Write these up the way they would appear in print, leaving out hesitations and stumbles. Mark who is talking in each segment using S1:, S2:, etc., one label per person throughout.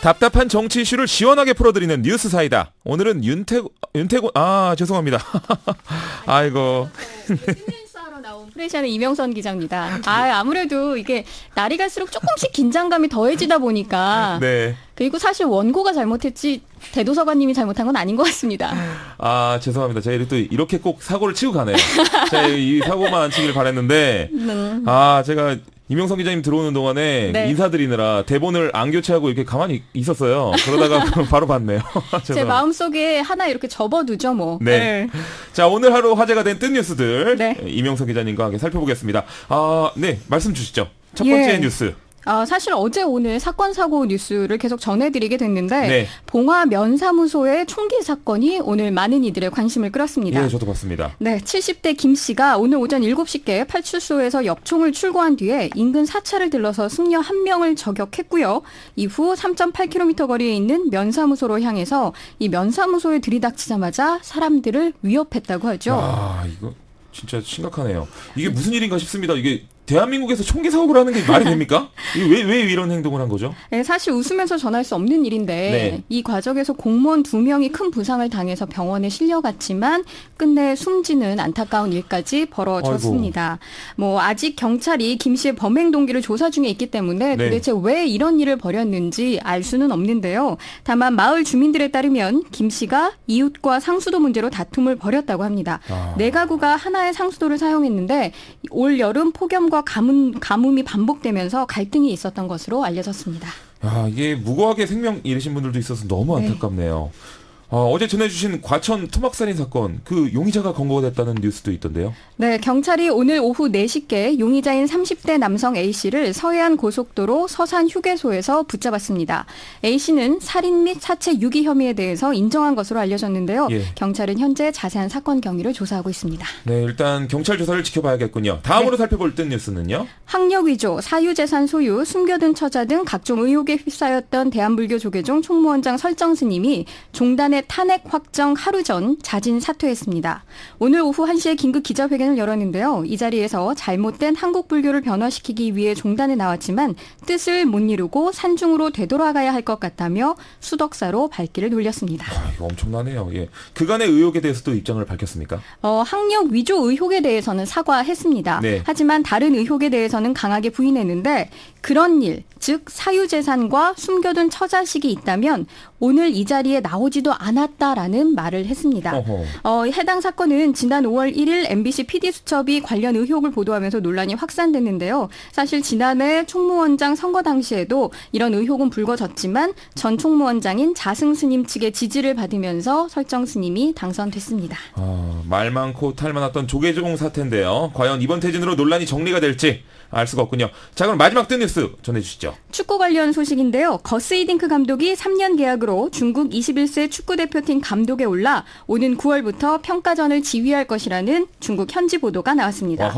S1: 답답한 정치 이슈를 시원하게 풀어드리는 뉴스 사이다. 오늘은 윤태곤 죄송합니다. 아이고.
S2: 하러 나온 프레시안의 이명선 기자입니다. 아무래도 이게 날이 갈수록 조금씩 긴장감이 더해지다 보니까.
S1: 네.
S2: 그리고 사실 원고가 잘못했지 대도서관님이 잘못한 건 아닌 것 같습니다.
S1: 죄송합니다. 저희를 또 이렇게 꼭 사고를 치고 가네요. 제가 이 사고만 안 치길 바랬는데 제가 이명선 기자님 들어오는 동안에 인사드리느라 대본을 안 교체하고 이렇게 가만히 있었어요. 그러다가 바로 봤네요.
S2: 제 마음속에 하나 이렇게 접어두죠 뭐.
S1: 네. 자, 오늘 하루 화제가 된 뜬 뉴스들 이명선 기자님과 함께 살펴보겠습니다. 네, 말씀 주시죠. 첫 번째 뉴스.
S2: 사실 어제 오늘 사건 사고 뉴스를 계속 전해드리게 됐는데 봉화 면사무소의 총기 사건이 오늘 많은 이들의 관심을 끌었습니다.
S1: 예, 저도 봤습니다.
S2: 네, 70대 김 씨가 오늘 오전 7시께 파출소에서 엽총을 출고한 뒤에 인근 사찰을 들러서 승려 1명을 저격했고요. 이후 3.8km 거리에 있는 면사무소로 향해서 이 면사무소에 들이닥치자마자 사람들을 위협했다고 하죠.
S1: 이거 진짜 심각하네요. 이게 무슨 일인가 싶습니다. 이게 대한민국에서 총기 사고를 하는 게 말이 됩니까? 왜 이런 행동을 한 거죠?
S2: 네, 사실 웃으면서 전할 수 없는 일인데 이 과정에서 공무원 2명이 큰 부상을 당해서 병원에 실려갔지만 끝내 숨지는 안타까운 일까지 벌어졌습니다. 아직 경찰이 김 씨의 범행 동기를 조사 중에 있기 때문에 도대체 왜 이런 일을 벌였는지 알 수는 없는데요. 다만 마을 주민들에 따르면 김 씨가 이웃과 상수도 문제로 다툼을 벌였다고 합니다. 네 가구가 하나의 상수도를 사용했는데 올 여름 폭염과 가뭄이 반복되면서 갈등이 있었던 것으로 알려졌습니다.
S1: 이게 무고하게 생명 잃으신 분들도 있어서 너무 안타깝네요. 어제 전해주신 과천 토막살인 사건, 그 용의자가 검거가 됐다는 뉴스도 있던데요. 네,
S2: 경찰이 오늘 오후 4시께 용의자인 30대 남성 A씨를 서해안 고속도로 서산 휴게소에서 붙잡았습니다. A씨는 살인 및 사체 유기 혐의에 대해서 인정한 것으로 알려졌는데요. 경찰은 현재 자세한 사건 경위를 조사하고 있습니다.
S1: 네, 일단 경찰 조사를 지켜봐야겠군요. 다음으로 살펴볼 뜬 뉴스는요?
S2: 학력 위조, 사유재산 소유, 숨겨둔 처자 등 각종 의혹에 휩싸였던 대한불교 조계종 총무원장 설정 스님이 종단의 탄핵 확정 하루 전 자진 사퇴했습니다. 오늘 오후 1시에 긴급 기자회견을 열었는데요. 이 자리에서 잘못된 한국 불교를 변화시키기 위해 종단에 나왔지만 뜻을 못 이루고 산중으로 되돌아가야 할 것 같다며 수덕사로 발길을 돌렸습니다.
S1: 이거 엄청나네요. 그간의 의혹에 대해서도 입장을 밝혔습니까?
S2: 학력 위조 의혹에 대해서는 사과했습니다. 하지만 다른 의혹에 대해서는 강하게 부인했는데 그런 일, 즉 사유재산과 숨겨둔 처자식이 있다면 오늘 이 자리에 나오지도 않았다라는 말을 했습니다. 해당 사건은 지난 5월 1일 MBC PD수첩이 관련 의혹을 보도하면서 논란이 확산됐는데요. 사실 지난해 총무원장 선거 당시에도 이런 의혹은 불거졌지만 전 총무원장인 자승 스님 측의 지지를 받으면서 설정 스님이 당선됐습니다.
S1: 말 많고 탈 많았던 조계종 사태인데요. 과연 이번 퇴진으로 논란이 정리가 될지 알 수가 없군요. 자, 그럼 마지막 뜬 뉴스 전해주시죠.
S2: 축구 관련 소식인데요. 거스 히딩크 감독이 3년 계약으로 중국 21세 축구대표팀 감독에 올라 오는 9월부터 평가전을 지휘할 것이라는 중국 현지 보도가 나왔습니다.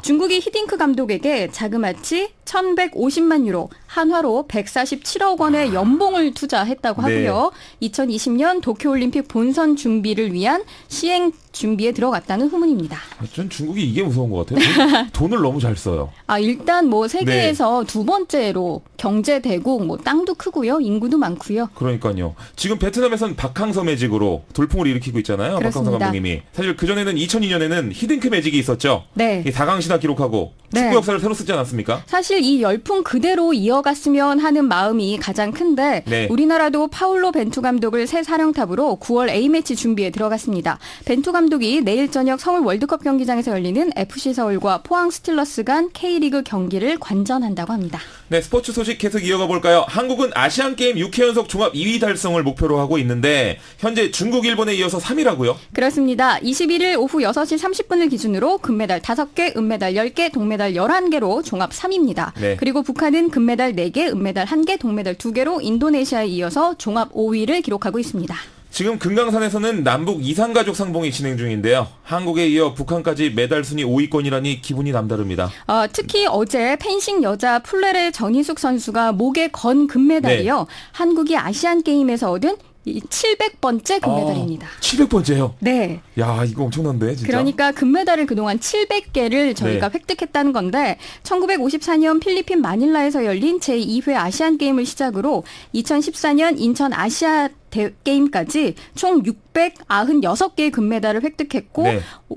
S2: 중국이 히딩크 감독에게 자그마치 1,150만 유로, 한화로 147억 원의 연봉을 투자했다고 하고요. 2020년 도쿄올림픽 본선 준비를 위한 시행 준비에 들어갔다는 후문입니다.
S1: 전 중국이 이게 무서운 것 같아요. 돈을 너무 잘 써요.
S2: 일단 세계에서 두 번째로 경제 대국, 땅도 크고요. 인구도 많고요.
S1: 그러니까요. 지금 베트남에선 박항서 매직으로 돌풍을 일으키고 있잖아요.
S2: 그렇습니다.
S1: 박항서 감독님이. 사실 그전에는 2002년에는 히딩크 매직이 있었죠. 4강 신화 기록하고 축구 역사를 새로 쓰지 않았습니까?
S2: 사실 이 열풍 그대로 이어갔으면 하는 마음이 가장 큰데 우리나라도 파울로 벤투 감독을 새 사령탑으로 9월 A매치 준비에 들어갔습니다. 벤투 감독이 내일 저녁 서울 월드컵 경기장에서 열리는 FC 서울과 포항 스틸러스 간 K리그 경기를 관전한다고 합니다.
S1: 네, 스포츠 소식 계속 이어가 볼까요? 한국은 아시안게임 6회 연속 종합 2위 달성을 목표로 하고 있는데 현재 중국, 일본에 이어서 3위라고요?
S2: 그렇습니다. 21일 오후 6시 30분을 기준으로 금메달 5개, 은메달 10개, 동메달 11개로 종합 3위입니다. 그리고 북한은 금메달 4개, 은메달 1개, 동메달 2개로 인도네시아에 이어서 종합 5위를 기록하고 있습니다.
S1: 지금 금강산에서는 남북 이산가족 상봉이 진행 중인데요. 한국에 이어 북한까지 메달 순위 5위권이라니 기분이 남다릅니다.
S2: 특히 어제 펜싱 여자 풀레레 전희숙 선수가 목에 건 금메달이요. 한국이 아시안게임에서 얻은 700번째 금메달입니다.
S1: 700번째요?
S2: 네.
S1: 야, 이거 엄청난데, 진짜.
S2: 그러니까 금메달을 그동안 700개를 저희가 획득했다는 건데 1954년 필리핀 마닐라에서 열린 제2회 아시안 게임을 시작으로 2014년 인천 아시아 게임까지 총 696개의 금메달을 획득했고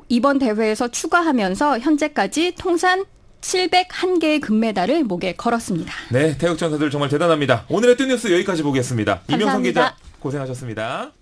S2: 이번 대회에서 추가하면서 현재까지 통산 701개의 금메달을 목에 걸었습니다.
S1: 네, 태극 전사들 정말 대단합니다. 오늘의 뜬뉴스 여기까지 보겠습니다.
S2: 감사합니다.
S1: 이명성 기자 고생하셨습니다.